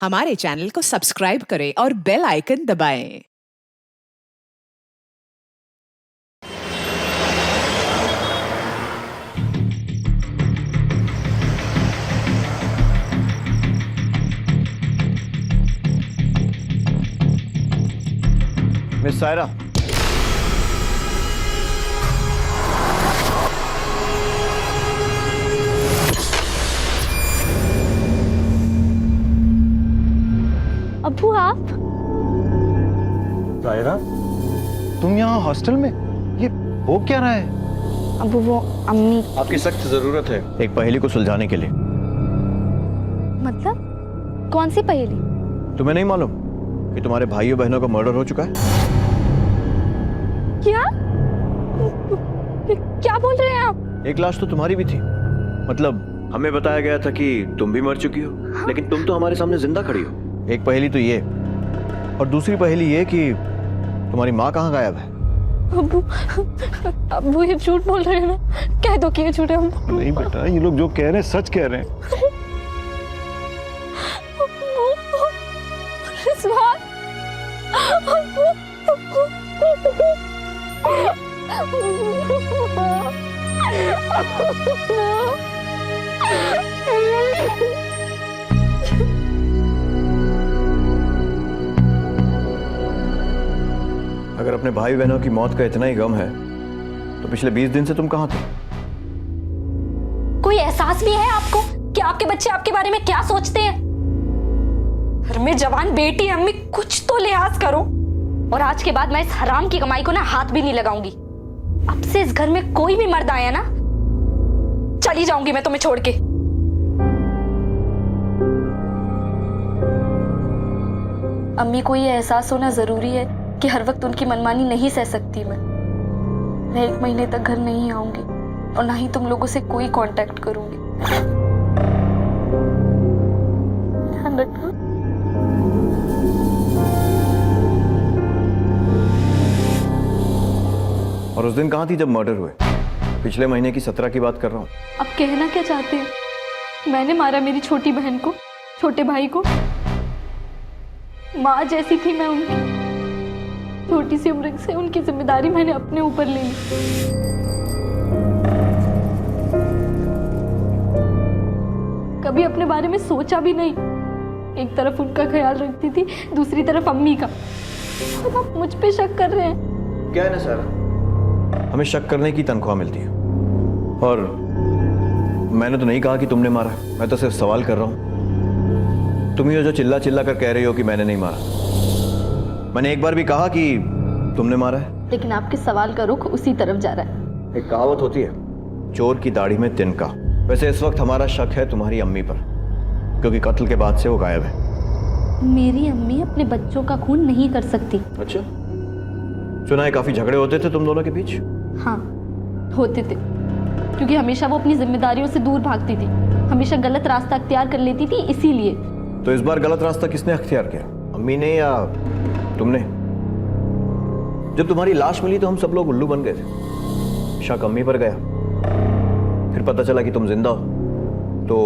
हमारे चैनल को सब्सक्राइब करें और बेल आइकन दबाएं। मिस सायरा, अब्बू आप? सायरा, तुम यहाँ हॉस्टल में? ये हो क्या रहा है? अब्बू वो अम्मी। आपकी सख्त जरूरत है एक पहेली को सुलझाने के लिए। मतलब कौन सी पहेली? तुम्हें नहीं मालूम कि तुम्हारे भाइयों बहनों का मर्डर हो चुका है? क्या क्या बोल रहे हैं आप? एक लाश तो तुम्हारी भी थी। मतलब हमें बताया गया था कि तुम भी मर चुकी हो, लेकिन तुम तो हमारे सामने जिंदा खड़ी हो। एक पहेली तो ये, और दूसरी पहेली ये कि तुम्हारी माँ कहाँ गायब है? अब्बू अब्बू ये झूठ बोल रहे हैं ना? कह दो कि ये झूठ है। नहीं बेटा, ये लोग जो कह रहे हैं सच कह रहे हैं। रिजवान, अगर अपने भाई बहनों की मौत का इतना ही गम है तो पिछले 20 दिन से तुम कहाँ थे? कोई एहसास भी है आपको कि आपके बच्चे आपके बारे में क्या सोचते हैं? घर में जवान बेटी अम्मी, कुछ तो लिहाज करो। और आज के बाद मैं इस हराम की कमाई को ना हाथ भी नहीं लगाऊंगी। अब से इस घर में कोई भी मर्द आया ना, चली जाऊंगी मैं तुम्हें छोड़ के। अम्मी को ये एहसास होना जरूरी है कि हर वक्त उनकी मनमानी नहीं सह सकती मैं 1 महीने तक घर नहीं आऊंगी और ना ही तुम लोगों से कोई कांटेक्ट करूंगी। ध्यान रखना। और उस दिन कहाँ थी जब मर्डर हुए? पिछले महीने की 17 की बात कर रहा हूँ। अब कहना क्या चाहते हैं? मैंने मारा मेरी छोटी बहन को, छोटे भाई को। माँ जैसी थी मैं उनकी। छोटी सी उम्र से उनकी जिम्मेदारी मैंने अपने ऊपर ले ली। कभी अपने बारे में सोचा भी नहीं। एक तरफ उनका ख्याल रखती थी, दूसरी तरफ अम्मी का। अब आप मुझ पे शक कर रहे हैं? क्या है ना सारा, हमें शक करने की तनख्वाह मिलती है। और मैंने तो नहीं कहा कि तुमने मारा, मैं तो सिर्फ सवाल कर रहा हूं। तुम ही हो जो चिल्ला चिल्ला कर कह रही हो कि मैंने नहीं मारा। मैंने एक बार भी कहा कि तुमने मारा है? लेकिन आपके सवाल का रुख उसी तरफ जा रहा है। एक कहावत होती है, चोर की दाढ़ी में तिनका। वैसे इस वक्त हमारा शक है तुम्हारी अम्मी पर, क्योंकि कत्ल के बाद से वो गायब है। मेरी अम्मी अपने बच्चों का खून नहीं कर सकती। अच्छा, सुना है काफी झगड़े होते थे तुम दोनों के बीच? हाँ, होते थे, क्योंकि हमेशा वो अपनी जिम्मेदारियों से दूर भागती थी, हमेशा गलत रास्ता अख्तियार कर लेती थी, इसीलिए। तो इस बार गलत रास्ता किसने अख्तियार किया, अम्मी ने या तुमने? जब तुम्हारी लाश मिली तो हम सब लोग उल्लू बन गए थे। शक अम्मी पर गया, फिर पता चला कि तुम जिंदा हो। तो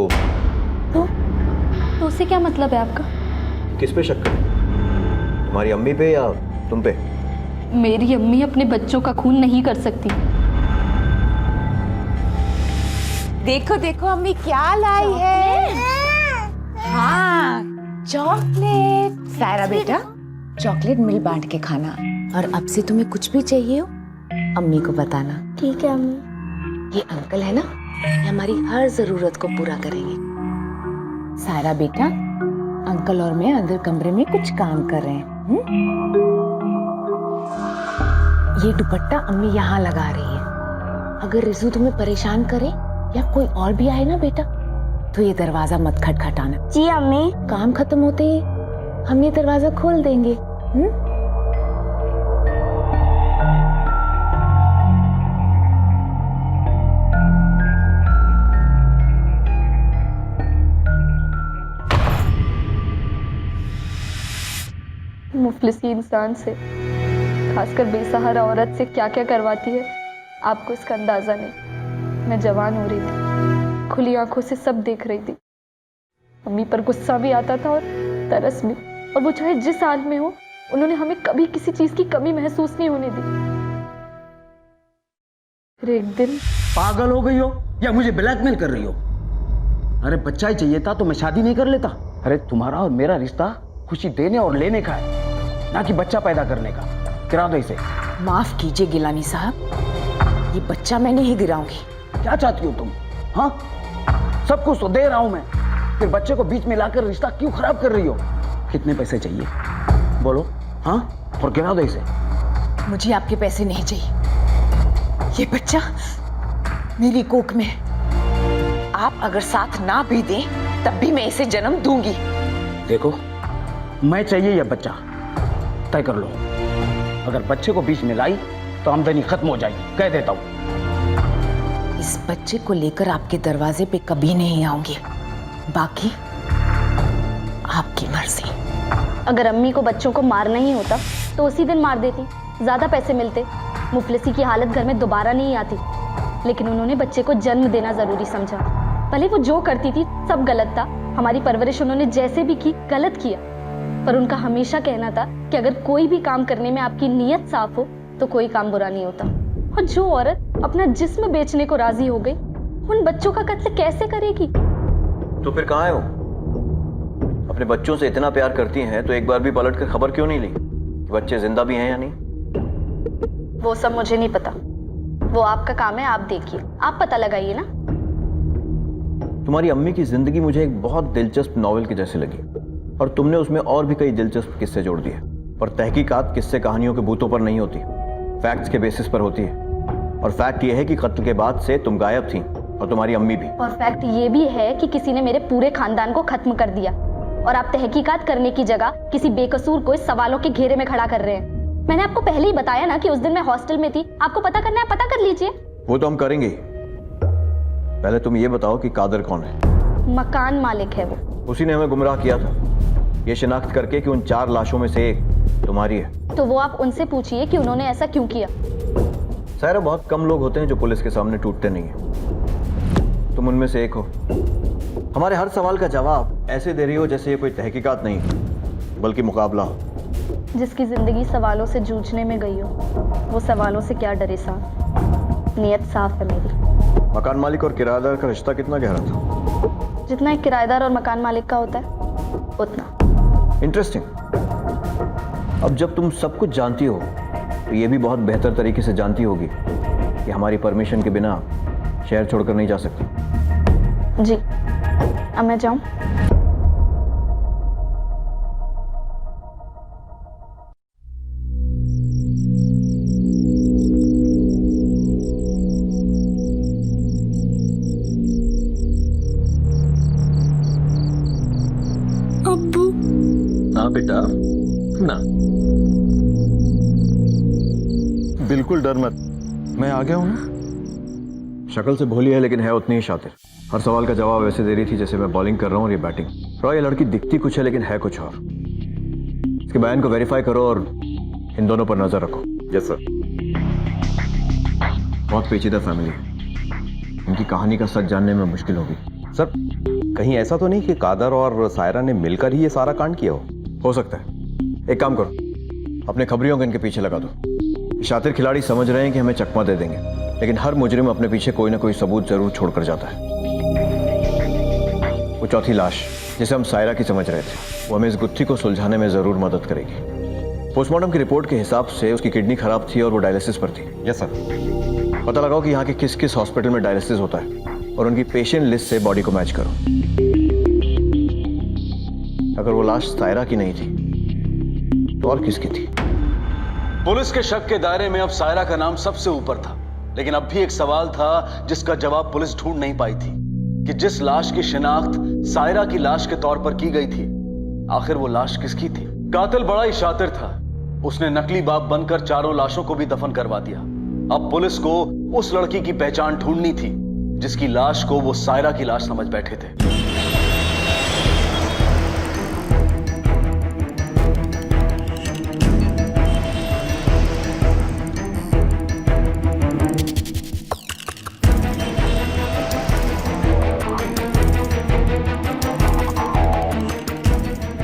उससे क्या मतलब है आपका? किस पे शक करें, तुम्हारी अम्मी पे या तुम पे? मेरी अम्मी अपने बच्चों का खून नहीं कर सकती। देखो देखो अम्मी क्या लाई है। हाँ, चॉकलेट। सायरा बेटा, चॉकलेट मिल बांट के खाना, और अब से तुम्हें कुछ भी चाहिए हो अम्मी को बताना। ठीक है अम्मी। ये अंकल है ना, ये हमारी हर जरूरत को पूरा करेंगे। सायरा बेटा, अंकल और मैं अंदर कमरे में कुछ काम कर रहे हैं। ये दुपट्टा अम्मी यहाँ लगा रही है। अगर रिजू तुम्हें परेशान करे या कोई और भी आए ना बेटा, तो ये दरवाजा मत खटखटाना। जी अम्मी। काम खत्म होते ही हम ये दरवाजा खोल देंगे। मुफलिसी इंसान से, खासकर बेसहारा औरत से क्या क्या करवाती है, आपको इसका अंदाजा नहीं। मैं जवान हो रही थी, खुली आंखों से सब देख रही थी। अम्मी पर गुस्सा भी आता था और तरस में, और वो चाहे जिस हाल में हो, उन्होंने हमें कभी किसी चीज की कमी महसूस नहीं होने दी। फिर एक दिन पागल हो गई हो या मुझे ब्लैकमेल कर रही हो? अरे बच्चा ही चाहिए था तो मैं शादी नहीं कर लेता। अरे तुम्हारा और मेरा रिश्ता खुशी देने और लेने का है, ना कि बच्चा पैदा करने का। गिरा दो इसे। माफ कीजिए गिलानी साहब, ये बच्चा मैं नहीं गिराऊंगी। क्या चाहती हो तुम? हाँ, सब कुछ तो दे रहा हूं मैं, फिर बच्चे को बीच में लाकर रिश्ता क्यों खराब कर रही हो? कितने पैसे चाहिए बोलो? हाँ, और गिरा दो इसे। मुझे आपके पैसे नहीं चाहिए, ये बच्चा मेरी कोख में है। आप अगर साथ ना भी दें तब भी मैं इसे जन्म दूंगी। देखो, मैं चाहिए यह बच्चा, तय कर लो। अगर बच्चे को बीच में लाई तो आमदनी खत्म हो जाएगी, कह देता हूं। इस बच्चे को लेकर आपके दरवाजे पे कभी नहीं आऊंगी, बाकी आपकी मर्जी। अगर अम्मी को बच्चों को मारना ही होता तो उसी दिन मार देती, ज्यादा पैसे मिलते, मुफलिसी की हालत घर में दोबारा नहीं आती। लेकिन उन्होंने बच्चे को जन्म देना जरूरी समझा। भले वो जो करती थी सब गलत था, हमारी परवरिश उन्होंने जैसे भी की गलत किया, पर उनका हमेशा कहना था कि अगर कोई भी काम करने में आपकी नीयत साफ हो तो कोई काम बुरा नहीं होता। और जो औरत अपना जिस्म बेचने को राजी हो गई, उन बच्चों का कत्ल कैसे करेगी? तो फिर कहाँ है वो? अपने बच्चों से इतना प्यार करती हैं तो एक बार भी पलट कर खबर क्यों नहीं ली कि बच्चे जिंदा भी हैं या नहीं? वो सब मुझे नहीं पता, वो आपका काम है, आप देखिए, आप पता लगाइए ना। तुम्हारी अम्मी की जिंदगी मुझे एक बहुत दिलचस्प नॉवेल के जैसे लगी, और तुमने उसमें और भी कई दिलचस्प किस्से जोड़ दिए। पर तहकीकात किस्से कहानियों के बूतों पर नहीं होती, फैक्ट्स के बेसिस पर होती है। और फैक्ट यह है कि कत्ल के बाद से तुम गायब थी, और तुम्हारी अम्मी भी। और फैक्ट ये भी है कि किसी ने मेरे पूरे खानदान को खत्म कर दिया, और आप तहकीकात करने की जगह किसी बेकसूर को इस सवालों के घेरे में खड़ा कर रहे हैं। मैंने आपको पहले ही बताया ना कि उस दिन मैं हॉस्टल में थी, आपको पता करना है, पता कर लीजिए। वो तो हम करेंगे, पहले तुम ये बताओ कि कादर कौन है? मकान मालिक है वो। उसी ने हमें गुमराह किया था, ये शिनाख्त करके कि उन 4 लाशों में से एक तुम्हारी है। तो वो आप उनसे पूछिए कि उन्होंने ऐसा क्यों किया। सायरा, बहुत कम लोग होते हैं जो पुलिस के सामने टूटते नहीं हैं। तुम उनमें से एक हो। हमारे हर सवाल का जवाब ऐसे दे रही हो जैसे ये कोई तहकीकात नहीं बल्कि मुकाबला हो। जिसकी जिंदगी सवालों से जूझने में गई हो, वो सवालों से क्या डरे साहब। नीयत साफ है मेरी। मकान मालिक और किराएदार का रिश्ता कितना गहरा था? जितना एक किराएदार और मकान मालिक का होता है उतना। इंटरेस्टिंग। अब जब तुम सब कुछ जानती हो तो ये भी बहुत बेहतर तरीके से जानती होगी कि हमारी परमिशन के बिना शहर छोड़कर नहीं जा सकती। जी, अब मैं जाऊं? अब्बू। ना बेटा ना, बिल्कुल डर मत, मैं आ गया हूं ना। शक्ल से भोली है लेकिन है उतनी ही शातिर। हर सवाल का जवाब ऐसे दे रही थी जैसे मैं बॉलिंग कर रहा हूँ और ये बैटिंग। रॉय, ये लड़की दिखती कुछ है लेकिन है कुछ और। इसके बयान को वेरीफाई करो और इन दोनों पर नजर रखो। Yes sir. बहुत पेचीदा फैमिली है, इनकी कहानी का सच जानने में मुश्किल होगी। सर, कहीं ऐसा तो नहीं कि कादर और सायरा ने मिलकर ही ये सारा कांड किया हो सकता है। एक काम करो, अपने खबरियों को इनके पीछे लगा दो। शातिर खिलाड़ी समझ रहे हैं कि हमें चकमा दे देंगे, लेकिन हर मुजरिम अपने पीछे कोई ना कोई सबूत जरूर छोड़कर जाता है। वो चौथी लाश जिसे हम सायरा की समझ रहे थे, वो हमें इस गुत्थी को सुलझाने में जरूर मदद करेगी। पोस्टमार्टम की रिपोर्ट के हिसाब से उसकी किडनी खराब थी और वो डायलिसिस पर थी। Yes sir. पता लगाओ कि यहाँ के किस किस हॉस्पिटल में डायलिसिस होता है और उनकी पेशेंट लिस्ट से बॉडी को मैच करो। अगर वो लाश सायरा की नहीं थी तो और किसकी थी? पुलिस के शक के दायरे में अब सायरा का नाम सबसे ऊपर था, लेकिन अब भी एक सवाल था जिसका जवाब पुलिस ढूंढ नहीं पाई थी कि जिस लाश की शिनाख्त सायरा की लाश के तौर पर की गई थी, आखिर वो लाश किसकी थी? कातिल बड़ा ही शातिर था, उसने नकली बाप बनकर 4 लाशों को भी दफन करवा दिया। अब पुलिस को उस लड़की की पहचान ढूंढनी थी जिसकी लाश को वो सायरा की लाश समझ बैठे थे।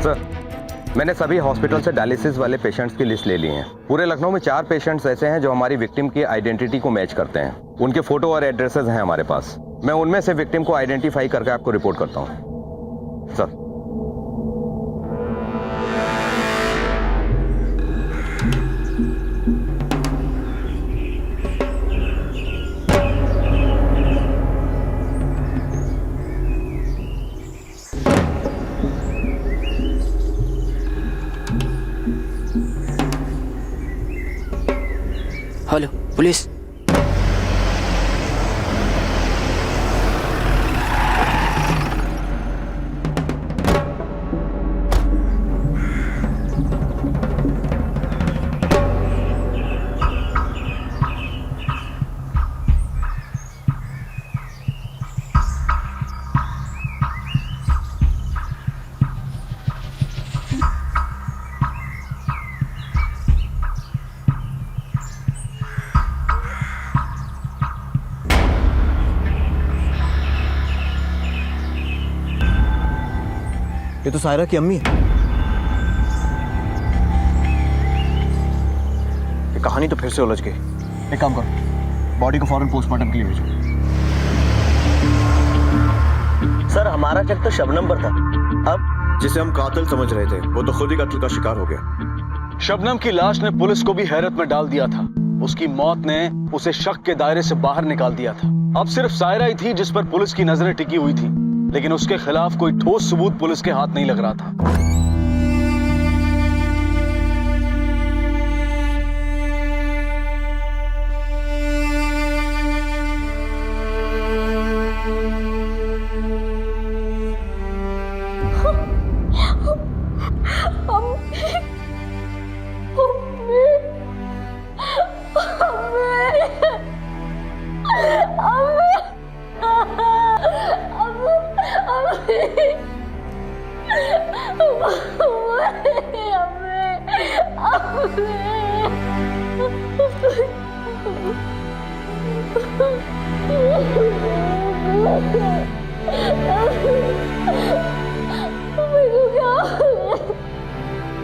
सर, मैंने सभी हॉस्पिटल से डायलिसिस वाले पेशेंट्स की लिस्ट ले ली है। पूरे लखनऊ में 4 पेशेंट्स ऐसे हैं जो हमारी विक्टिम की आइडेंटिटी को मैच करते हैं। उनके फोटो और एड्रेसेस हैं हमारे पास। मैं उनमें से विक्टिम को आइडेंटिफाई करके आपको रिपोर्ट करता हूँ। Sir, hello police. ये तो सायरा की अम्मी है। ये कहानी तो फिर से उलझ गई। एक काम करो, बॉडी को फौरन पोस्टमार्टम के लिए भेजो। सर हमारा शक तो शबनम पर था। अब जिसे हम कातिल समझ रहे थे वो तो खुद ही कत्ल का शिकार हो गया। शबनम की लाश ने पुलिस को भी हैरत में डाल दिया था। उसकी मौत ने उसे शक के दायरे से बाहर निकाल दिया था। अब सिर्फ सायरा ही थी जिस पर पुलिस की नजरें टिकी हुई थी, लेकिन उसके खिलाफ कोई ठोस सबूत पुलिस के हाथ नहीं लग रहा था।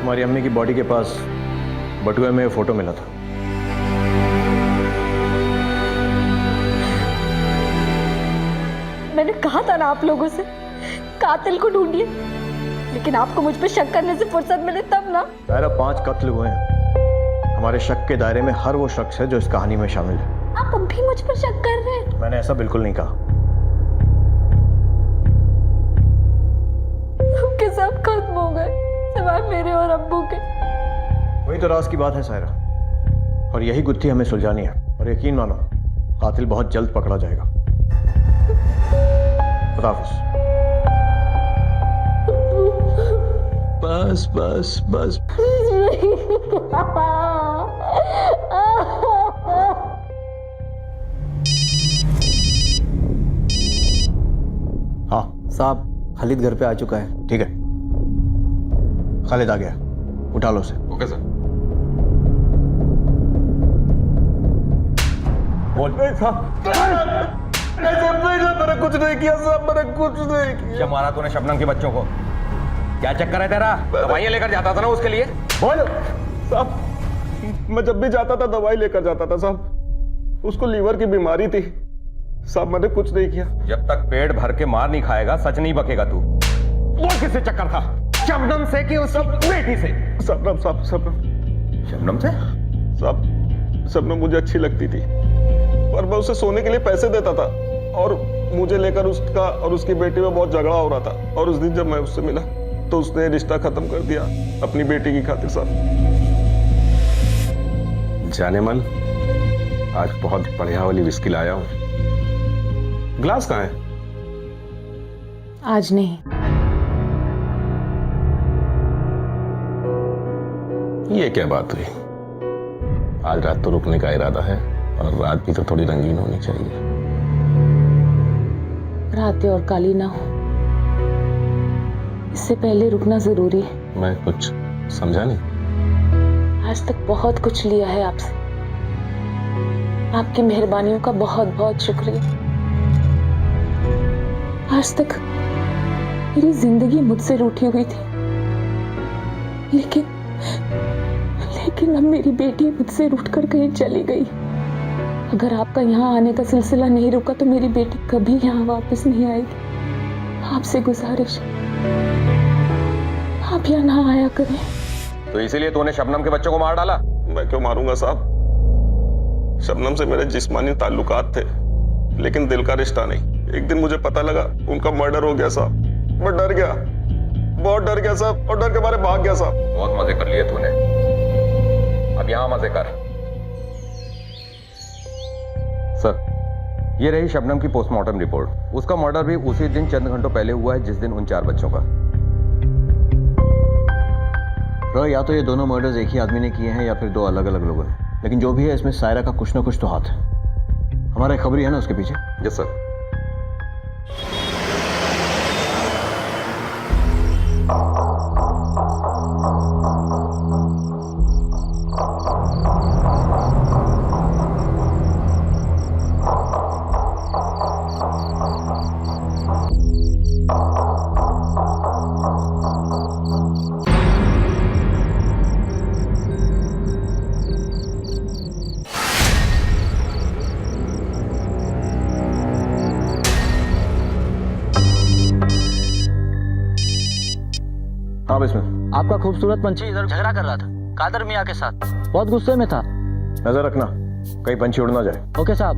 हमारी अम्मी की बॉडी के पास बटुए में फोटो मिला था। मैंने कहा था ना आप लोगों से कातिल को ढूंढिए, लेकिन आपको मुझ पे शक करने से फुर्सत मिले तब ना। सायरा 5 कत्ल हुए हैं। हमारे शक के दायरे में हर वो शख्स है जो इस कहानी में शामिल है। आप अब भी मुझ पर शक कर रहे हैं? मैंने ऐसा बिल्कुल नहीं कहा। सबके सब खत्म हो गए सिवाय मेरे और अब्बू के। वही तो राज की बात है सायरा, और यही गुत्थी हमें सुलझानी है। और यकीन मानो कातिल बहुत जल्द पकड़ा जाएगा। खुदा हाफिज। बस बस बस। हाँ साहब, खालिद घर पे आ चुका है। ठीक है, खालिद आ गया, उठा लो उसे। Okay sir. बोल मैंने कुछ नहीं किया साहब, मैंने कुछ नहीं किया। क्या मारा तूने शबनम के बच्चों को? क्या चक्कर है तेरा? दवाइयां लेकर जाता था ना उसके लिए। बोल साहब, मैं जब भी जाता था दवाई लेकर जाता था साहब। उसको लीवर की बीमारी थी साहब, मैंने कुछ नहीं किया। जब तक पेट भर के मार नहीं खाएगा सच नहीं बकेगा तू। वो किससे चक्कर था? शबनम से कि उस बेटी से? शबनम साहब, शबनम। शबनम से? साहब शबनम मुझे अच्छी लगती थी, पर मैं उसे सोने के लिए पैसे देता था और मुझे लेकर उसका और उसकी बेटी में बहुत झगड़ा हो रहा था। और उस दिन जब मैं उससे मिला तो उसने रिश्ता खत्म कर दिया अपनी बेटी की खातिर साहब। जाने मन, आज बहुत बढ़िया वाली विस्की लाया हूं। ग्लास कहाँ है? आज नहीं। ये क्या बात हुई? आज रात तो रुकने का इरादा है, और रात भी तो थोड़ी रंगीन होनी चाहिए। रातें और काली ना हो, इससे पहले रुकना जरूरी है। मैं कुछ समझा नहीं। आज तक बहुत कुछ लिया है आपसे, आपकी मेहरबानियों का बहुत बहुत शुक्रिया। आज तक मेरी जिंदगी मुझसे रूठी हुई थी, लेकिन अब मेरी बेटी मुझसे रूठकर कहीं चली गई। अगर आपका यहाँ आने का सिलसिला नहीं रुका तो मेरी बेटी कभी यहाँ वापस नहीं आएगी। आपसे गुजारिश, आप यहाँ ना आया करें। तो इसीलिए तूने शबनम के बच्चों को मार डाला? मैं क्यों मारूंगा साहब? शबनम से मेरे जिस्मानी ताल्लुकात थे, लेकिन दिल का रिश्ता नहीं। एक दिन मुझे पता लगा उनका मर्डर हो गया साहब। मैं डर गया, बहुत डर गया साहब, और डर के मारे भाग गया साहब। बहुत मजे कर लिए तूने, अब यहां मजे कर। सर, ये रही शबनम की पोस्टमार्टम रिपोर्ट। उसका मर्डर भी उसी दिन चंद घंटों पहले हुआ है जिस दिन उन 4 बच्चों का। या तो ये दोनों मर्डर्स एक ही आदमी ने किए हैं या फिर 2 अलग अलग लोगों ने, लेकिन जो भी है इसमें सायरा का कुछ ना कुछ तो हाथ है। हमारा एक खबरी है ना उसके पीछे। Yes sir. हाँ इसमें आपका खूबसूरत पंछी इधर झगड़ा कर रहा था कादर मियाँ के साथ, बहुत गुस्से में था। नजर रखना कहीं पंछी उड़ ना जाए। ओके साहब।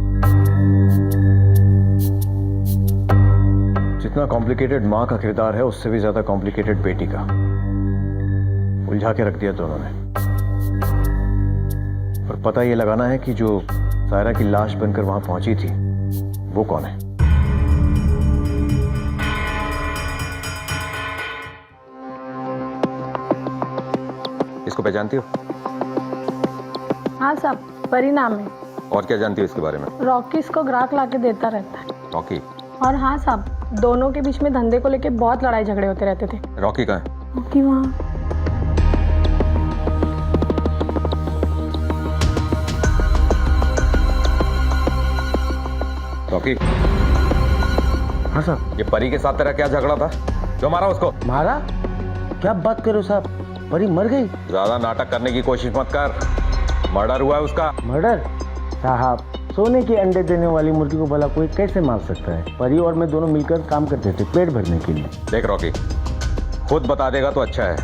जितना कॉम्प्लिकेटेड माँ का किरदार है उससे भी ज्यादा कॉम्प्लिकेटेड बेटी का। उलझा के रख दिया दोनों ने। और पता ये लगाना है कि जो सायरा की लाश बनकर वहां पहुंची थी वो कौन है। इसको पहचानती हो? हाँ साहब, परिणाम है। और क्या जानती हो इसके बारे में? रॉकी इसको ग्राहक लाके देता रहता है। रॉकी? और हाँ साहब, दोनों के बीच में धंधे को लेके बहुत लड़ाई झगड़े होते रहते थे। रॉकी कहाँ है? रॉकी वहाँ। रॉकी? हाँ साहब। ये परी के साथ तेरा क्या झगड़ा था जो मारा उसको? मारा? क्या बात कर रहे हो साहब? परी मर गई? ज्यादा नाटक करने की कोशिश मत कर। मर्डर हुआ है उसका। मर्डर? साहब, सोने के अंडे देने वाली मुर्गी को भला कोई कैसे मार सकता है? परी और मैं दोनों मिलकर काम करते थे पेट भरने के लिए। देख रॉकी, खुद बता देगा तो अच्छा है,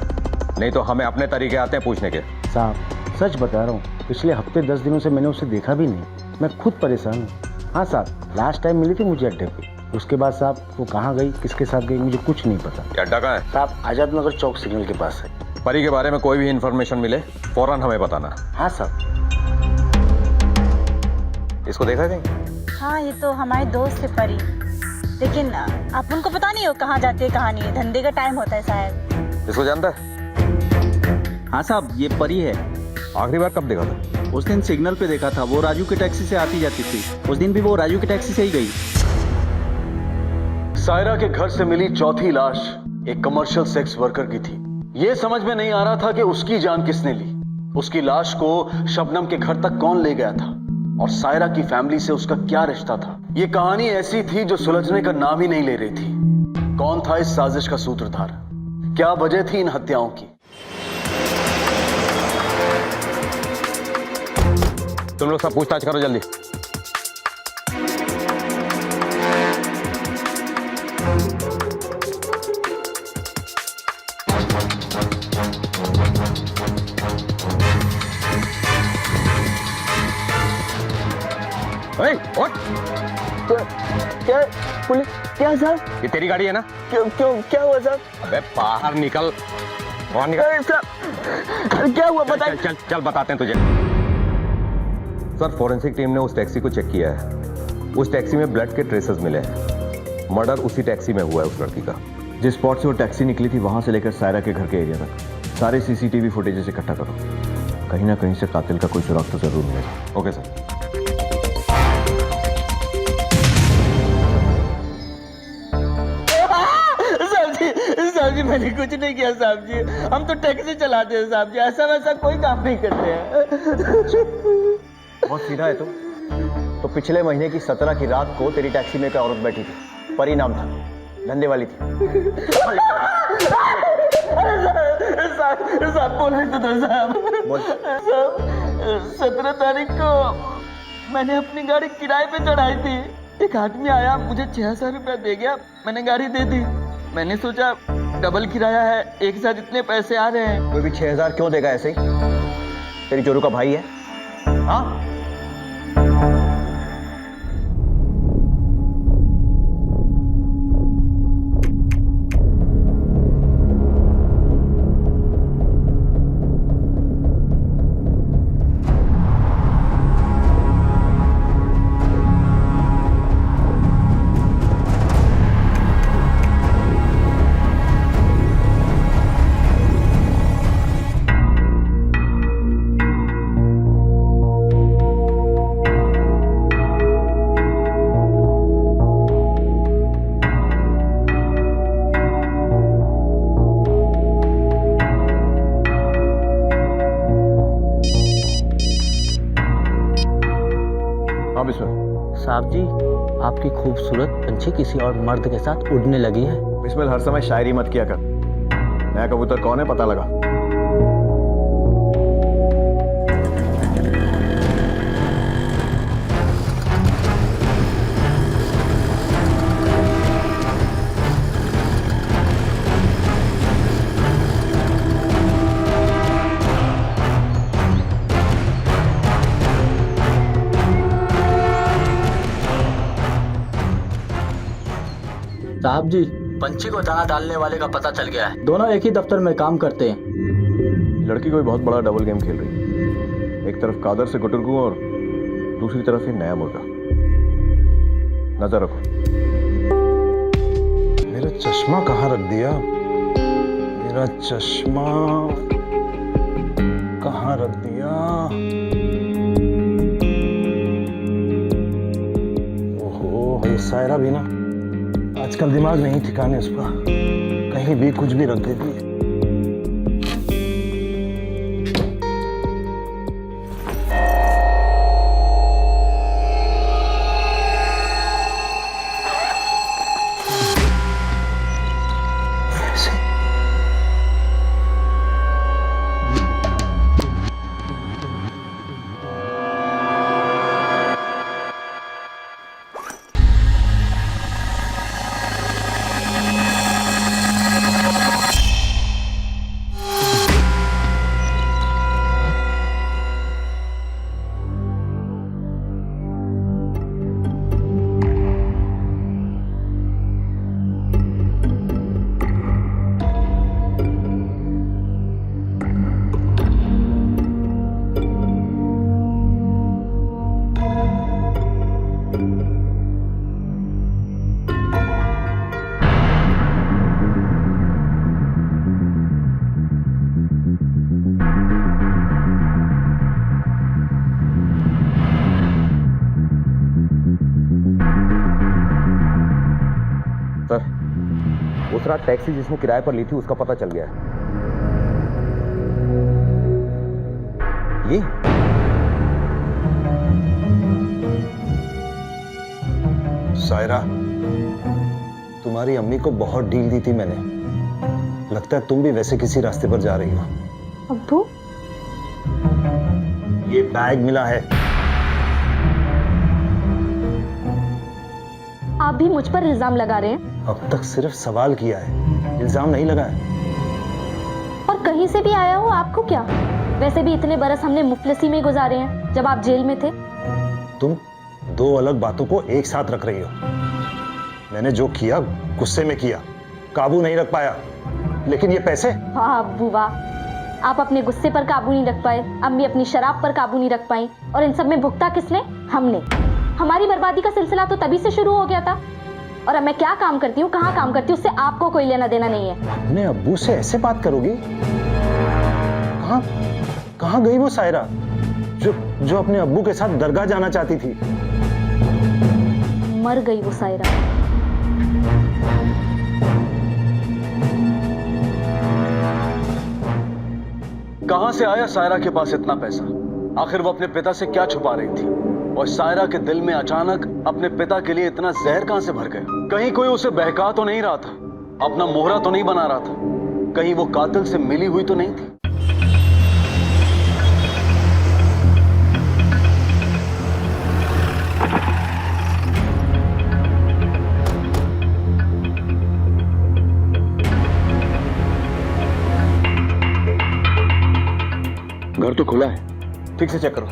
नहीं तो हमें अपने तरीके आते हैं पूछने के। साहब सच बता रहा हूँ, पिछले हफ्ते 10 दिनों से मैंने उसे देखा भी नहीं। मैं खुद परेशान हूँ। हाँ साहब, लास्ट टाइम मिली थी मुझे अड्डे पे। उसके बाद साहब वो कहाँ गई, किसके साथ गई, मुझे कुछ नहीं पता। ये अड्डा कहाँ है? साहब आजाद नगर चौक सिग्नल के पास है। परी के बारे में कोई भी इंफॉर्मेशन मिले फौरन हमें बताना। हाँ साहब। इसको देखा कहीं? हाँ, ये तो हमारे दोस्त है परी, लेकिन आप उनको पता नहीं हो कहाँ जाते हैं कहाँ नहीं। धंधे का टाइम होता है शायद। इसको जानता है? हाँ साहब, ये परी है। आखिरी बार कब देखा था? उस दिन सिग्नल पे देखा था, वो राजू की टैक्सी से आती जाती थी। उस दिन भी वो राजू की टैक्सी से ही गई। सायरा के घर से मिली चौथी लाश एक कमर्शियल सेक्स वर्कर की थी। यह समझ में नहीं आ रहा था कि उसकी जान किसने ली। उसकी लाश को शबनम के घर तक कौन ले गया था और सायरा की फैमिली से उसका क्या रिश्ता था। यह कहानी ऐसी थी जो सुलझने का नाम ही नहीं ले रही थी। कौन था इस साजिश का सूत्रधार? क्या वजह थी इन हत्याओं की? तुम लोग सब पूछताछ करो जल्दी। क्या पुलिस? क्या साहब? ये तेरी गाड़ी है ना? क्यों क्यों क्या हुआ साहब? अबे बाहर निकल, बाहर निकल। साहब क्या हुआ बताइए। चल चल बताते हैं तुझे। सर, फॉरेंसिक टीम ने उस टैक्सी को चेक किया है। उस टैक्सी में ब्लड के ट्रेसेस मिले हैं। मर्डर उसी टैक्सी में हुआ है उस लड़की का। जिस स्पॉट से वो टैक्सी निकली थी वहां से लेकर सायरा के घर के एरिया तक सारे सीसीटीवी फुटेजेस इकट्ठा करो। कहीं ना कहीं से कातिल का कोई सुराग तो जरूर मिलेगा। Okay sir. साहब जी, मैंने कुछ नहीं किया साहब जी। हम तो टैक्सी चलाते हैं साहब जी, ऐसा वैसा कोई काम नहीं करते हैं। बहुत सीधा है तो पिछले महीने की 17 की रात को तेरी टैक्सी में एक औरत बैठी थी, परी नाम था, धंधे वाली थी। साहब बोल रहे थे साहब 17 तारीख को मैंने अपनी गाड़ी किराए पे चढ़ाई थी। एक आदमी आया, मुझे 6,000 रुपया दे गया, मैंने गाड़ी दे दी। मैंने सोचा डबल किराया है, एक साथ इतने पैसे आ रहे हैं। कोई भी 6,000 क्यों देगा ऐसे ही? तेरी चोरू का भाई है? हाँ? साहब जी, आपकी खूबसूरत पंछी किसी और मर्द के साथ उड़ने लगी है। बिस्मिल, हर समय शायरी मत किया कर। नया कबूतर कौन है पता लगा। साहब जी, पंछी को दाना डालने वाले का पता चल गया है। दोनों एक ही दफ्तर में काम करते हैं। लड़की कोई बहुत बड़ा डबल गेम खेल रही है। एक तरफ कादर से गुटरगू और दूसरी तरफ ये नया मुर्गा। नजर रखो। मेरा चश्मा कहाँ रख दिया? मेरा चश्मा कहाँ रख दिया? ओहो, ये सायरा भी ना आजकल दिमाग नहीं ठिकाने उसका, कहीं भी कुछ भी रख देती है। उस रात टैक्सी जिसने किराए पर ली थी उसका पता चल गया है। ये सायरा, तुम्हारी अम्मी को बहुत डील दी थी मैंने। लगता है तुम भी वैसे किसी रास्ते पर जा रही हो। अब्बू, ये बैग मिला है। आप भी मुझ पर इल्जाम लगा रहे हैं? अब तक सिर्फ सवाल किया है, इल्जाम नहीं लगाया। और कहीं से भी आया हो आपको क्या? वैसे भी इतने बरस हमने मुफलिसी में गुजारे हैं जब आप जेल में थे। तुम दो अलग बातों को एक साथ रख रही हो। मैंने जो किया गुस्से में किया, काबू नहीं रख पाया। लेकिन ये पैसे? वाह अब्बू वाह, आप अपने गुस्से पर काबू नहीं रख पाए, अम्मी अपनी शराब पर काबू नहीं रख पाई, और इन सब में भुगता किसने? हमने। हमारी बर्बादी का सिलसिला तो तभी से शुरू हो गया था। और अब मैं क्या काम करती हूँ, कहाँ काम करती हूँ, उससे आपको कोई लेना देना नहीं है। अपने अब्बू से ऐसे बात करोगी? कहाँ गई वो सायरा जो अपने अब्बू के साथ दरगाह जाना चाहती थी? मर गई वो सायरा। कहां से आया सायरा के पास इतना पैसा? आखिर वो अपने पिता से क्या छुपा रही थी? और सायरा के दिल में अचानक अपने पिता के लिए इतना जहर कहां से भर गया? कहीं कोई उसे बहका तो नहीं रहा था, अपना मोहरा तो नहीं बना रहा था? कहीं वो कातिल से मिली हुई तो नहीं थी? घर तो खुला है, ठीक से चेक करो।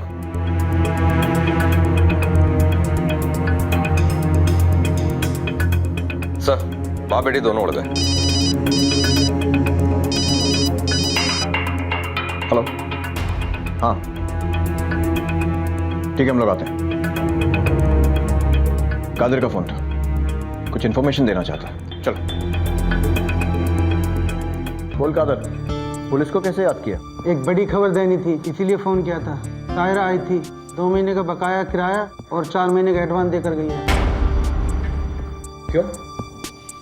सर, बाप बेटी दोनों उड़ गए। हेलो, हाँ ठीक है, हम लोग आते हैं। कादिर का फोन था, कुछ इन्फॉर्मेशन देना चाहता है। चलो बोल कादिर, पुलिस को कैसे याद किया? एक बड़ी खबर देनी थी, इसीलिए फोन किया था। सायरा आई थी, 2 महीने का बकाया किराया और 4 महीने का एडवांस देकर गई है। क्यों,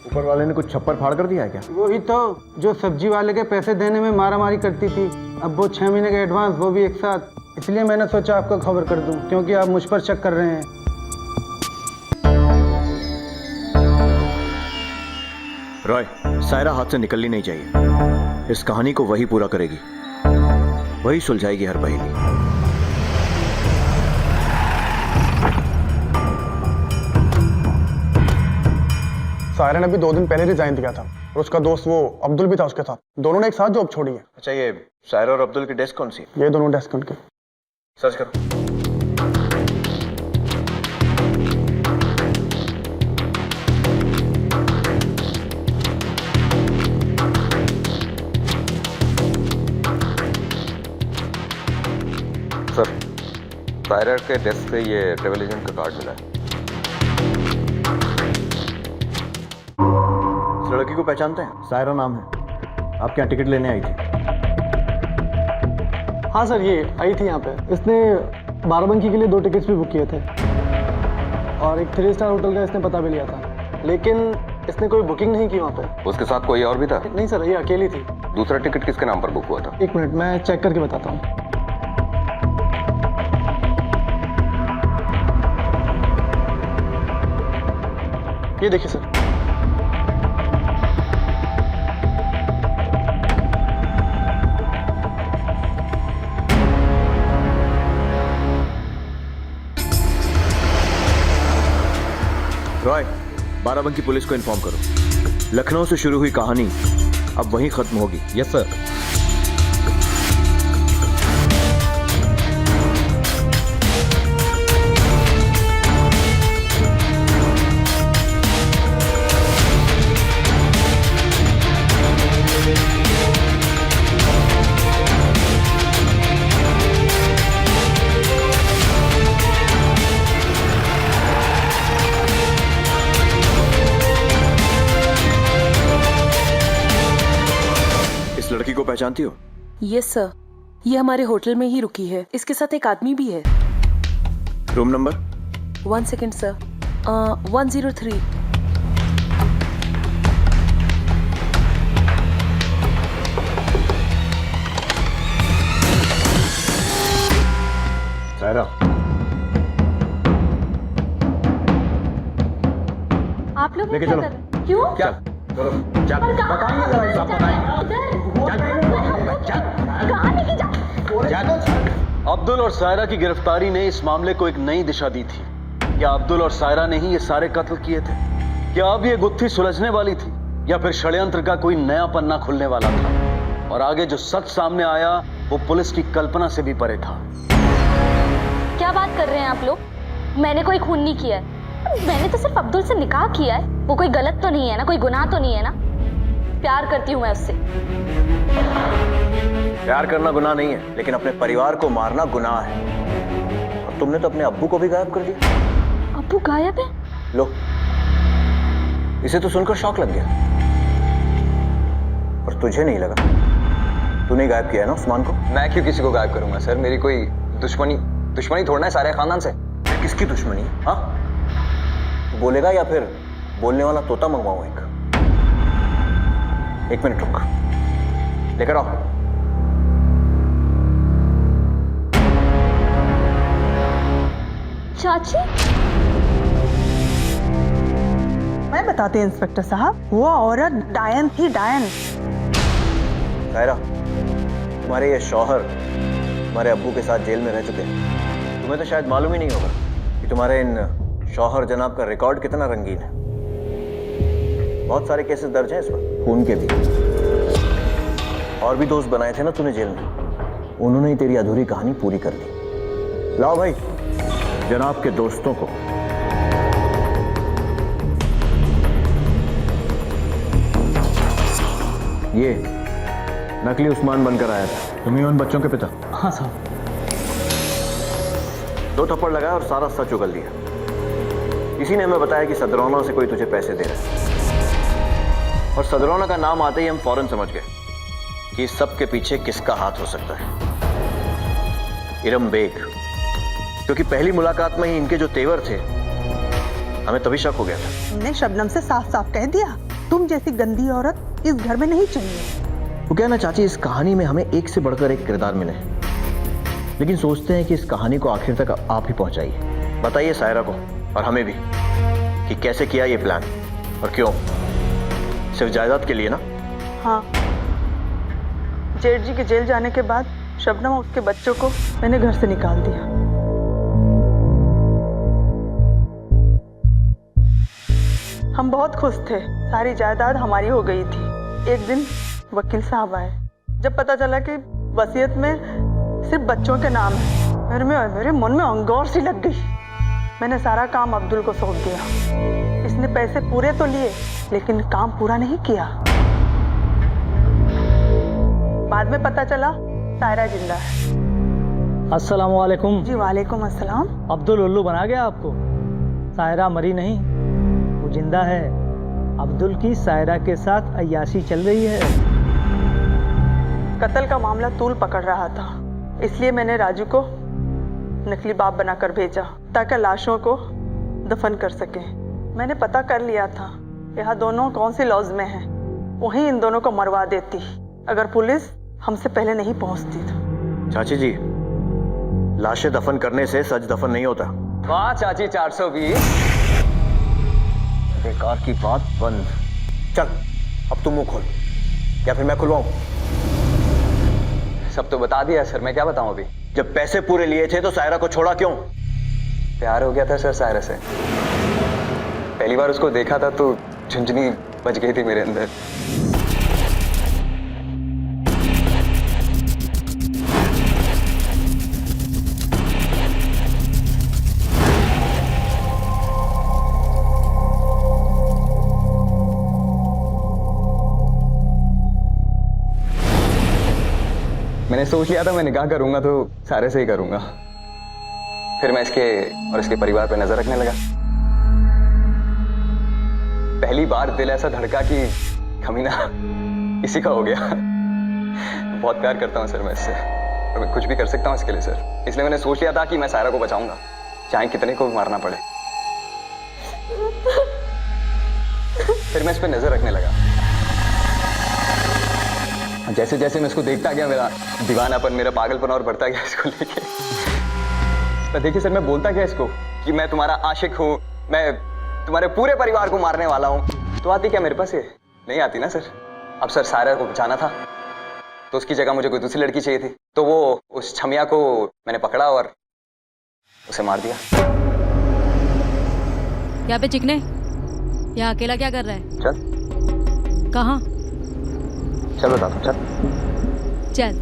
ऊपर वाले ने कुछ छप्पर फाड़ कर दिया है क्या? वही तो, जो सब्जी वाले के पैसे देने में मारामारी करती थी, अब वो 6 महीने का एडवांस, वो भी एक साथ। इसलिए मैंने सोचा आपको खबर कर दूं, क्योंकि आप मुझ पर शक कर रहे हैं। रॉय, सायरा हाथ से निकलनी नहीं चाहिए। इस कहानी को वही पूरा करेगी, वही सुलझाएगी हर पहेली। सायरा ने भी 2 दिन पहले रिजाइन दिया था और उसका दोस्त वो अब्दुल भी था उसके साथ। दोनों ने एक साथ जॉब छोड़ी है। अच्छा, ये सायरा और अब्दुल की डेस्क कौन सी है? ये दोनों डेस्क उनके। सर्च करो। सर, सायरा के डेस्क से ये ट्रेवल एजेंट का कार्ड मिला है। इस लड़की को पहचानते हैं? सायरा नाम है, आपके यहाँ टिकट लेने आई थी। हाँ सर, ये आई थी यहाँ पे। इसने बाराबंकी के लिए 2 टिकट्स भी बुक किए थे और एक 3 स्टार होटल का इसने पता भी लिया था, लेकिन इसने कोई बुकिंग नहीं की वहाँ पे। उसके साथ कोई और भी था? नहीं सर, ये अकेली थी। दूसरा टिकट किसके नाम पर बुक हुआ था? 1 मिनट, मैं चेक करके बताता हूँ। ये देखिए सर, रॉय, बाराबंकी पुलिस को इन्फॉर्म करो। लखनऊ से शुरू हुई कहानी अब वहीं खत्म होगी। Yes sir. लड़की को पहचानती हो? यस सर, ये हमारे होटल में ही रुकी है। इसके साथ एक आदमी भी है। Room number? 1 second sir, 103। Saira, आप लोग लेके क्या चलो। कर रहे हैं? क्यों? क्या चलो, बताइए जरा, हिसाब बताइए। कहाँ लेके जा? अब्दुल और सायरा की गिरफ्तारी ने इस मामले को एक नई दिशा दी थी। क्या अब्दुल और सायरा ने ही ये सारे कत्ल किए थे? क्या अब ये गुत्थी सुलझने वाली थी, या फिर षड्यंत्र का कोई नया पन्ना खुलने वाला था? और आगे जो सच सामने आया वो पुलिस की कल्पना से भी परे था। क्या बात कर रहे हैं आप लोग? मैंने कोई खून नहीं किया है। मैंने तो सिर्फ अब्दुल से निकाह किया है। वो कोई गलत तो नहीं है ना, कोई गुनाह तो नहीं है ना? प्यार करती हूँ मैं उससे। प्यार करना गुनाह नहीं है, लेकिन अपने परिवार को मारना गुनाह है। और तुमने तो अपने अब्बू को भी गायब कर दिया। अब्बू गायब है? लो, इसे तो सुनकर शौक लग गया, पर तुझे नहीं लगा? तूने गायब किया है ना उस्मान को? मैं क्यों किसी को गायब करूंगा सर? मेरी कोई दुश्मनी थोड़ा है सारे खानदान से। किसकी दुश्मनी? हाँ, बोलेगा या फिर बोलने वाला तोता मंगवाऊं? एक मिनट रुक, लेकर आओ। चाची, मैं बताती हूँ इंस्पेक्टर साहब, वो औरत डायन थी, डायन। सायरा, तुम्हारे ये शौहर तुम्हारे अब्बू के साथ जेल में रह चुके हैं। तुम्हें तो शायद मालूम ही नहीं होगा कि तुम्हारे इन शौहर जनाब का रिकॉर्ड कितना रंगीन है। बहुत सारे केसेस दर्ज हैं इस वक्त, खून के भी। और भी दोस्त बनाए थे ना तूने जेल में, उन्होंने ही तेरी अधूरी कहानी पूरी कर दी। लाओ भाई जनाब के दोस्तों को। ये नकली उस्मान बनकर आया था, तुम ही उन बच्चों के पिता? हाँ साहब। 2 थप्पड़ लगाया और सारा सच उगल दिया। इसी ने हमें बताया कि सदरौना से कोई तुझे पैसे दे रहा है, और सदरौना का नाम आते ही हम फौरन समझ गए कि इस सब के पीछे किसका हाथ हो सकता है। इरम बेग, क्योंकि पहली मुलाकात में ही इनके जो तेवर थे हमें तभी शक हो गया था। हमने शबनम से साफ साफ कह दिया, तुम जैसी गंदी औरत इस घर में नहीं चाहिए। वो क्या ना चाची, इस कहानी में हमें एक से बढ़कर एक किरदार मिले, लेकिन सोचते हैं कि इस कहानी को आखिर तक आप ही पहुंचाइए। बताइए सायरा को और हमें भी कि कैसे किया ये प्लान और क्यों? सिर्फ जायदाद के लिए ना? हाँ, जेठ जी के जेल जाने के बाद शबनम और उसके बच्चों को मैंने घर से निकाल दिया। हम बहुत खुश थे, सारी जायदाद हमारी हो गई थी। एक दिन वकील साहब आए, जब पता चला कि वसीयत में सिर्फ बच्चों के नाम है, मेरे मन में अंगौर सी लग गई। मैंने सारा काम अब्दुल को सौंप दिया। इसने पैसे पूरे तो लिए, लेकिन काम पूरा नहीं किया। बाद में पता चला सायरा जिंदा है। अस्सलाम वालेकुम। जी वालेकुम अस्सलाम। अब्दुल उल्लू बना गया आपको? सायरा मरी नहीं, वो जिंदा है। अब्दुल की सायरा के साथ अय्याशी चल रही है। कत्ल का मामला तूल पकड़ रहा था, इसलिए मैंने राजू को नकली बाप बनाकर भेजा ताकि लाशों को दफन कर सके। मैंने पता कर लिया था यहाँ दोनों कौन सी लॉज में हैं, वहीं इन दोनों को मरवा देती अगर पुलिस हमसे पहले नहीं पहुंचती तो। चाची जी, लाशें दफन करने से सच दफन नहीं होता। वाह चाची, 420। बेकार की बात बंद। चल अब तुम मुंह खोल, या फिर मैं खुलवाऊं? सब तो बता दिया सर, मैं क्या बताऊं अभी? जब पैसे पूरे लिए थे तो सायरा को छोड़ा क्यों? प्यार हो गया था सर सायरा से। पहली बार उसको देखा था तो झुंझुनी बज गई थी मेरे अंदर। मैंने सोच लिया था मैं निकाह करूंगा तो सारे से ही करूंगा। फिर मैं इसके और इसके परिवार पर नजर रखने लगा। पहली बार दिल ऐसा धड़का कि कमीना इसी का हो गया। बहुत प्यार करता हूं सर मैं इससे, और मैं कुछ भी कर सकता हूं इसके लिए सर। इसलिए मैंने सोच लिया था कि मैं सायरा को बचाऊंगा, चाहे कितने को भी मारना पड़े। फिर मैं इस पर नजर रखने लगा। जैसे जैसे मैं इसको देखता गया, मेरा दीवानापन, मेरा पागलपन और बढ़ता गया इसको लेके। तो देखिए सर, मैं बोलता गया इसको कि मैं तुम्हारा आशिक हूँ, मैं तुम्हारे पूरे परिवार को मारने वाला हूँ, तो आती क्या मेरे पास? ये नहीं आती ना सर। अब सर सायरा को बचाना था तो उसकी जगह मुझे कोई दूसरी लड़की चाहिए थी, तो वो उस छमिया को मैंने पकड़ा और उसे मार दिया। यहाँ पे चिकने, यहाँ अकेला क्या कर रहा है? चल। कहाँ? चल बता दो, चल। चल।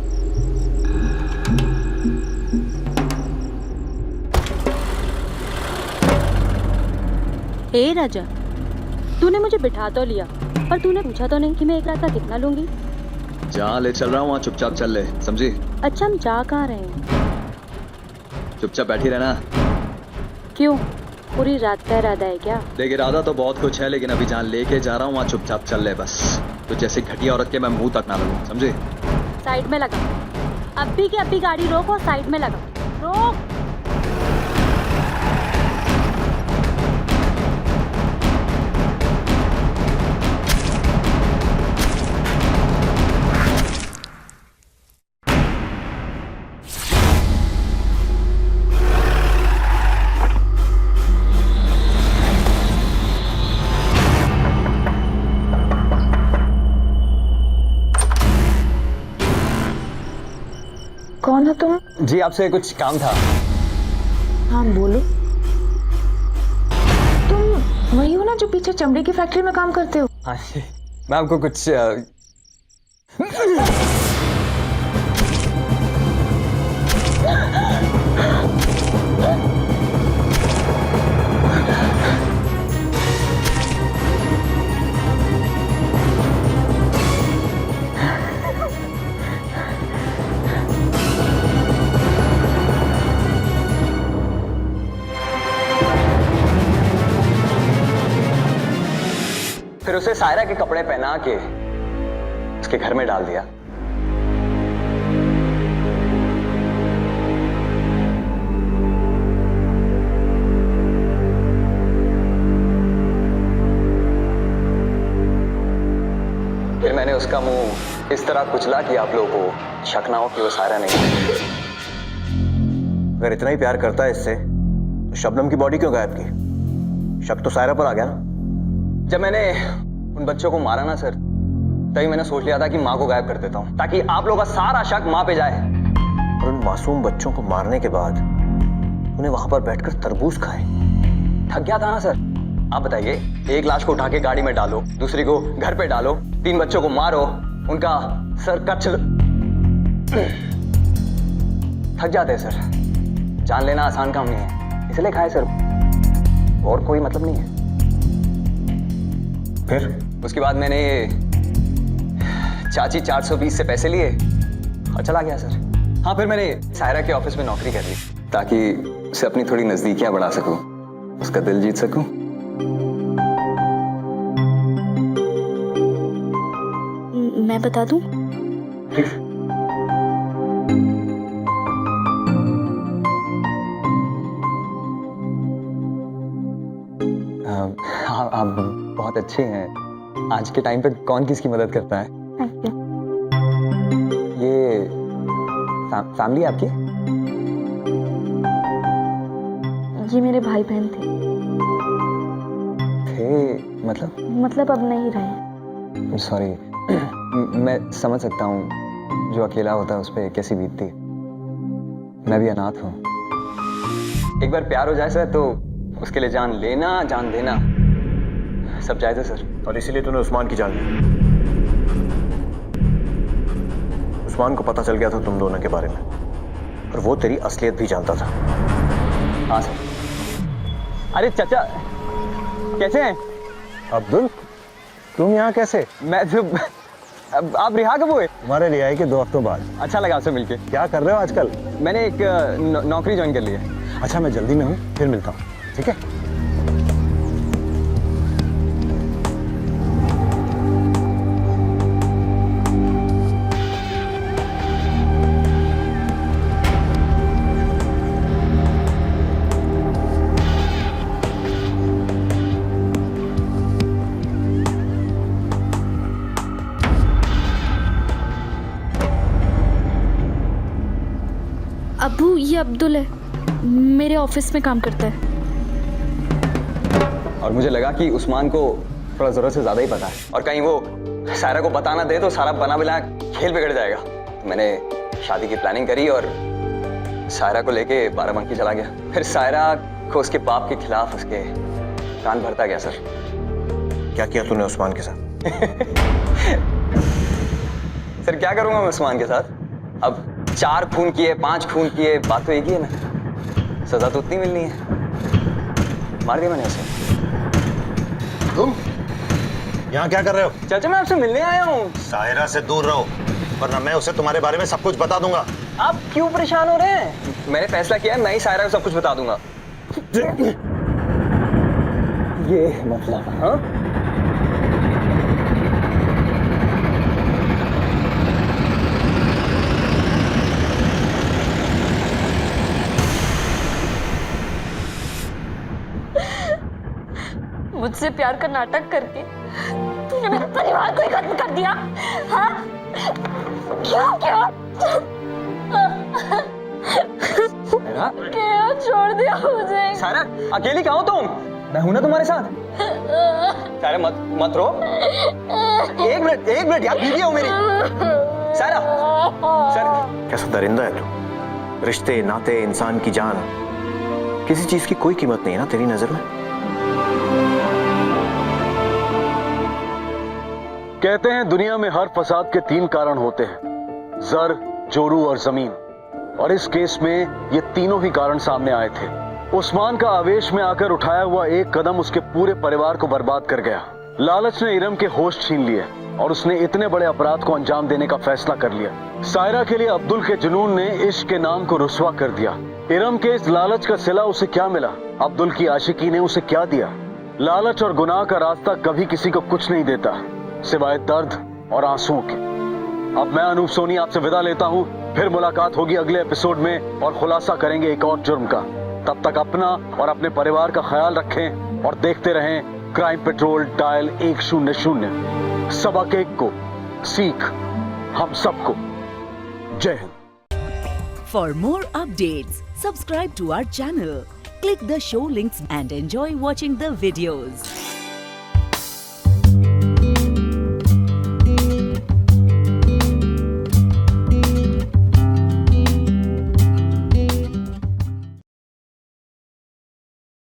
ए राजा, तूने मुझे बिठा तो लिया, पर तूने पूछा तो नहीं कि मैं एक रात का कितना लूंगी। जहाँ ले चल रहा हूँ वहाँ चुपचाप चल ले, समझी? अच्छा, हम जा कहाँ रहे हैं? चुपचाप बैठी रहना। क्यों, पूरी रात का इरादा है क्या? देख, इरादा तो बहुत कुछ है, लेकिन अभी जहाँ लेके जा रहा हूँ वहाँ चुपचाप चल ले बस। तो जैसे घटिया औरत के मैं मुंह तक ना लगूं, समझे? साइड में लगा। अभी की अभी गाड़ी रोक और साइड में लगा। रोक। कौन हो तुम? जी आपसे कुछ काम था। हाँ बोलो। तुम वही हो ना जो पीछे चमड़े की फैक्ट्री में काम करते हो? हाँ जी, मैं आपको कुछ फिर उसे सायरा के कपड़े पहना के उसके घर में डाल दिया। फिर मैंने उसका मुंह इस तरह कुचला कि आप लोगों को शक ना हो कि वो सायरा नहीं है। अगर इतना ही प्यार करता है इससे तो शबनम की बॉडी क्यों गायब की? शक तो सायरा पर आ गया ना। जब मैंने उन बच्चों को मारा ना सर, तभी मैंने सोच लिया था कि माँ को गायब कर देता हूँ ताकि आप लोगों का सारा शक माँ पे जाए। और उन मासूम बच्चों को मारने के बाद उन्हें वहां पर बैठकर तरबूज खाए। थक गया था ना सर। आप बताइए, एक लाश को उठा के गाड़ी में डालो, दूसरी को घर पे डालो, 3 बच्चों को मारो, उनका सर कट थक जाते हैं सर। जान लेना आसान काम नहीं है, इसलिए खाए सर, और कोई मतलब नहीं है। फिर उसके बाद मैंने चाची 420 से पैसे लिए और चला गया सर। हाँ, फिर मैंने सायरा के ऑफिस में नौकरी कर ली ताकि उसे अपनी थोड़ी नजदीकियां बढ़ा सकूं, उसका दिल जीत सकूं। मैं बता दूं? हाँ, आप बहुत अच्छे हैं। आज के टाइम पे कौन किसकी मदद करता है? ये फैमिली आपकी? ये मेरे भाई बहन थे मतलब अब नहीं रहे। सॉरी, मैं समझ सकता हूँ जो अकेला होता है उस पर कैसी बीतती। मैं भी अनाथ हूँ। एक बार प्यार हो जाए सर तो उसके लिए जान लेना जान देना सब जायज है सर। और इसीलिए तूने उस्मान की जान ली। उस्मान को पता चल गया था तुम दोनों के बारे में और वो तेरी असलियत भी जानता था। हाँ सर। अरे चाचा कैसे हैं? अब्दुल, तुम यहाँ कैसे? मैं तो आप रिहा कब हुए? तुम्हारे रिहाई के 2 हफ्तों बाद। अच्छा लगा आपसे मिलके। क्या कर रहे हो आजकल? मैंने एक नौकरी ज्वाइन कर ली है। अच्छा, मैं जल्दी में हूँ, फिर मिलता हूँ, ठीक है? अब्बू, ये अब्दुल है, मेरे ऑफिस में काम करता है। और मुझे लगा कि उस्मान को थोड़ा जरूरत से ज्यादा ही पता है और कहीं वो सायरा को बता ना दे तो सारा बना बिना खेल बिगड़ जाएगा। तो मैंने शादी की प्लानिंग करी और सायरा को लेके बाराबंकी चला गया। फिर सायरा को उसके बाप के खिलाफ उसके कान भरता गया सर। क्या किया तूने उस्मान के साथ? सर क्या करूंगा मैं उस्मान के साथ? अब 4 खून किए, 5 खून किए, बात तो एक ही है ना। सजा तो उतनी मिलनी है। मार दिया मैंने उसे। तुम यहाँ क्या कर रहे हो? चाचा मैं आपसे मिलने आया हूँ। सायरा से दूर रहो वरना मैं उसे तुम्हारे बारे में सब कुछ बता दूंगा। आप क्यों परेशान हो रहे हैं? मैंने फैसला किया है, मैं ही सायरा को सब कुछ बता दूंगा। ये मतलब हाँ? मुझसे प्यार का नाटक करके तूने मेरे परिवार को ही खत्म कर दिया। हाँ? क्यों क्यों? क्यों छोड़ दिया मुझे? सायरा अकेली कहाँ हो तुम? मैं हूं ना तुम्हारे साथ। सायरा मत रो। एक मिनट यार, बीवी हो मेरी। सायरा सर कैसा दरिंदा है तू? रिश्ते, नाते, इंसान की जान, किसी चीज की कोई कीमत नहीं है ना तेरी नजर में? कहते हैं दुनिया में हर फसाद के 3 कारण होते हैं, जर, जोरू और जमीन। और इस केस में ये तीनों ही कारण सामने आए थे। उस्मान का आवेश में आकर उठाया हुआ एक कदम उसके पूरे परिवार को बर्बाद कर गया। लालच ने इरम के होश छीन लिए और उसने इतने बड़े अपराध को अंजाम देने का फैसला कर लिया। सायरा के लिए अब्दुल के जुनून ने इश्क के नाम को रुस्वा कर दिया। इरम के इस लालच का सिला उसे क्या मिला? अब्दुल की आशिकी ने उसे क्या दिया? लालच और गुनाह का रास्ता कभी किसी को कुछ नहीं देता सिवाय दर्द और आंसुओं के। अब मैं अनूप सोनी आपसे विदा लेता हूं। फिर मुलाकात होगी अगले एपिसोड में और खुलासा करेंगे एक और जुर्म का। तब तक अपना और अपने परिवार का ख्याल रखें और देखते रहें क्राइम पेट्रोल डायल 100। सबक एक को सीख हम सबको। जय हिंद। For more updates subscribe to our channel, click the show links and enjoy watching the videos.